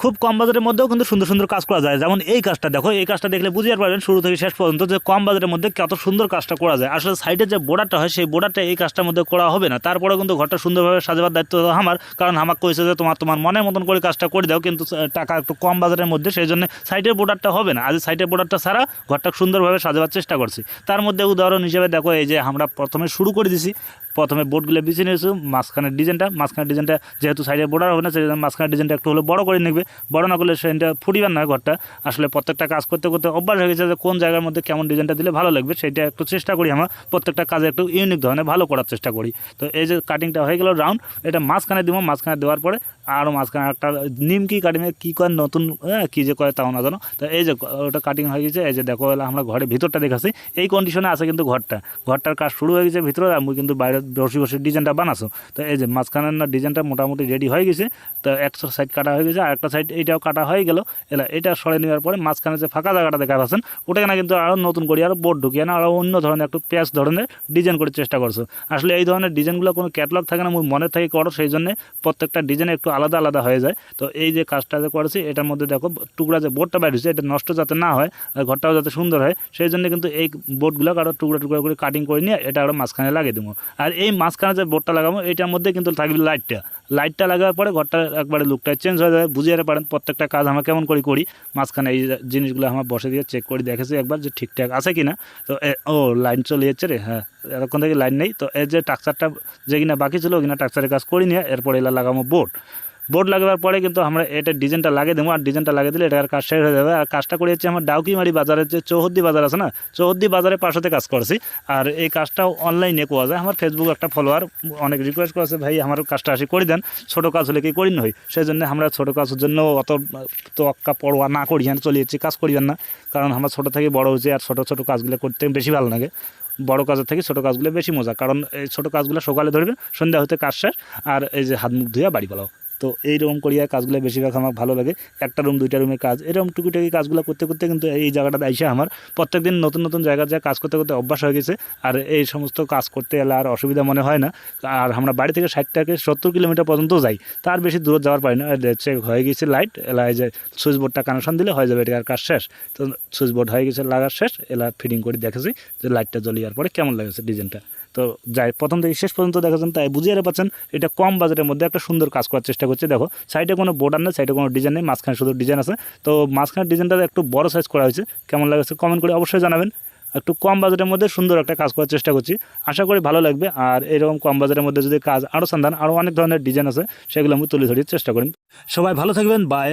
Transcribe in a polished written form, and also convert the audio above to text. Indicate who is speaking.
Speaker 1: খুব কম বাজেটের মধ্যেও কিন্তু সুন্দর সুন্দর কাজ করা যায়। যেমন এই কাজটা দেখো, এই কাজটা দেখলে বুঝতে পারবেন শুরু থেকে শেষ পর্যন্ত যে কম বাজেটের মধ্যে কত সুন্দর কাজটা করা যায়। আসলে সাইডের যে বোর্ডারটা হয় সেই বোর্ডারটা এই কাজটার মধ্যে করা হবে না, তারপরেও কিন্তু ঘরটা সুন্দরভাবে সাজাবার দায়িত্ব আমার, কারণ আমাকে কইছে যে তোমার মনের মতন করে কাজটা করে দাও, কিন্তু টাকা একটু কম বাজেটের মধ্যে, সেই জন্য সাইডের বোর্ডারটা হবে না। আজ সাইডের বোর্ডারটা ছাড়া ঘরটা সুন্দরভাবে সাজাবার চেষ্টা করছি। তার মধ্যে উদাহরণ হিসেবে দেখো, এই যে আমরা প্রথমে শুরু করে দিছি, প্রথমে বোর্ডগুলো বিছিয়ে নিয়েছি, মাঝখানের ডিজাইনটা যেহেতু সাইডের বোর্ডার হবে না, সেই জন্য মাঝখানের ডিজাইনটা একটু হলে বড় করে নেবে। বড় না করলে সেটা ফুটিবার না ঘরটা। আসলে প্রত্যেকটা কাজ করতে করতে অভ্যাস হয়ে গেছে যে কোন জায়গার মধ্যে কেমন ডিজাইনটা দিলে ভালো লাগবে, সেটা একটু চেষ্টা করি। আমরা প্রত্যেকটা কাজে একটু ইউনিক ধরনের ভালো করার চেষ্টা করি। তো এই যে কাটিংটা হয়ে গেল রাউন্ড, এটা মাঝখানে দিব, মাঝখানে দেওয়ার পরে আরও মাঝখানে একটা নিমকি কাটিংয়ে কী করে নতুন কী যে করে তাও না জানো। তো এই যে ওটা কাটিং হয়ে গেছে, এই যে দেখো আমরা ঘরের ভিতরটা দেখাচ্ছি, এই কন্ডিশনে আছে কিন্তু ঘরটার কাজ শুরু হয়ে গেছে ভিতরে, আমি কিন্তু বাইরে বসে বসে ডিজাইনটা বানাচ্ছো। তো এই যে মাঝখানের না ডিজাইনটা মোটামুটি রেডি হয়ে গেছে। তো একটা সাইড কাটা হয়ে গেছে, আর একটা সাইড এইটাও কাটা হয়ে গেল। এটা সরে নেওয়ার পরে মাঝখানে যে ফাঁকা জায়গাটা দেখা পাচ্ছেন, ওটাকে না কিন্তু আরও নতুন করে আরও বোর্ড ঢুকিয়ে না আরও অন্য ধরনের একটু প্যাচ ধরনের ডিজাইন করার চেষ্টা করছো। আসলে এই ধরনের ডিজাইনগুলো কোনো ক্যাটালগ থাকে না, মনে থেকে করো, সেই জন্য প্রত্যেকটা ডিজাইন একটু আলাদা আলাদা হয়ে যায়। তো এই যে কাজটা যে করেছি, এটার মধ্যে দেখো টুকরা যে বোর্ডটা বাইর হয়েছে, এটা নষ্ট যাতে না হয়, আর ঘরটাও যাতে সুন্দর হয়, সেই জন্য কিন্তু এই বোর্ডগুলো আরও টুকরা টুকরা করে কাটিং করে নিয়ে এটা আরও মাঝখানে লাগিয়ে দেবো। আর এই মাঝখানে যে বোর্ডটা লাগাবো, এটার মধ্যে কিন্তু থাকবে লাইটটা লাগার পরে ঘরটা একবারে লুকটা চেঞ্জ হয়ে যাবে। বুঝিয়ে পারেন প্রত্যেকটা কাজ আমরা কেমন করি মাঝখানে এই জিনিসগুলো আমরা বসে দিয়ে চেক করে দেখেছি একবার যে ঠিকঠাক আছে কি না। তো লাইন চলে যাচ্ছে রে, হ্যাঁ এরকম থেকে লাইন নেই। তো এর যে টাকচারটা যে কিনা বাকি ছিল, কিনা টাকচারের কাজ করি নিয়ে এরপরে এলা লাগাবো বোর্ড লাগাবার পরে কিন্তু আমরা এটা ডিজাইনটা লাগিয়ে দেবো। আর ডিজাইনটা লাগিয়ে দিলে এটার কাজ শেষ হয়ে যাবে। আর কাজটা করে হচ্ছে আমার ডাউকিমারি বাজারের যে চৌহদ্দি বাজার আছে না, চৌহদ্দি বাজারের পাশে কাজ করছি। আর এই কাজটাও অনলাইনে পাওয়া যায়। আমার ফেসবুক একটা ফলোয়ার অনেক রিকোয়েস্ট করেছে, ভাই আমার কাজটা আসি করে দেন, ছোটো কাজ হলে কি করি না হয়। সেই জন্য আমরা ছোটো কাজের জন্য অত তোয়াক্কা পড়োয়া না করি, হ্যাঁ চলে যাচ্ছি, কাজ করিবেন না। কারণ আমরা ছোটো থেকে বড় হয়েছি, আর ছোটো ছোটো কাজগুলো করতে বেশি ভালো লাগে। বড় কাজের থেকে ছোটো কাজগুলো বেশি মজা, কারণ এই ছোটো কাজগুলো সকালে ধরবে, সন্ধ্যা হতে কাজ শেষ, আর এই যে হাত মুখ ধুয়ে বাড়ি পালাও। তো এইরকম করিয়া কাজগুলো বেশিরভাগ আমার ভালো লাগে। একটা রুম দুইটা রুমের কাজ, এরকম টুকিটাকি কাজগুলো করতে করতে কিন্তু এই জায়গাটাতে আইসে আমার প্রত্যেকদিন নতুন নতুন জায়গায় যা কাজ করতে করতে অভ্যাস হয়ে গেছে। আর এই সমস্ত কাজ করতে এলে আর অসুবিধা মনে হয় না। আর আমরা বাড়ি থেকে 60 থেকে 70 কিলোমিটার পর্যন্ত যাই, তার বেশি দূর যাওয়ার পারি না। চেক হয়ে গেছে লাইট, এলা এই যে সুইচ বোর্ডটা কানেকশন দিলে হয়ে যাবে, এটার কাজ শেষ। তো সুইচ বোর্ড হয়ে গেছে লাগার শেষ, এলা ফিটিং করে দেখেছি যে লাইটটা জ্বলিয়ার পরে কেমন লাগেছে ডিজাইনটা। তো যাই প্রথম থেকে শেষ পর্যন্ত দেখাচ্ছেন, তাই বুঝিয়ে পাচ্ছেন এটা কম বাজেটের মধ্যে একটা সুন্দর কাজ করার চেষ্টা করছে। দেখো সাইডে কোনো বোর্ডার নেই, সাইডে কোনো ডিজাইন নেই, মাঝখানে শুধু ডিজাইন আছে। তো মাঝখানের ডিজাইনটা একটু বড় সাইজ করা হয়েছে, কেমন লাগছে কমেন্ট করে অবশ্যই জানাবেন। একটু কম বাজেটের মধ্যে সুন্দর একটা কাজ করার চেষ্টা করছি, আশা করি ভালো লাগবে। আর এরকম কম বাজেটের মধ্যে যদি কাজ আরও সন্ধান, আরও অনেক ধরনের ডিজাইন আছে, সেগুলো আমি তুলে ধরার চেষ্টা করি। সবাই ভালো থাকবেন, বাই।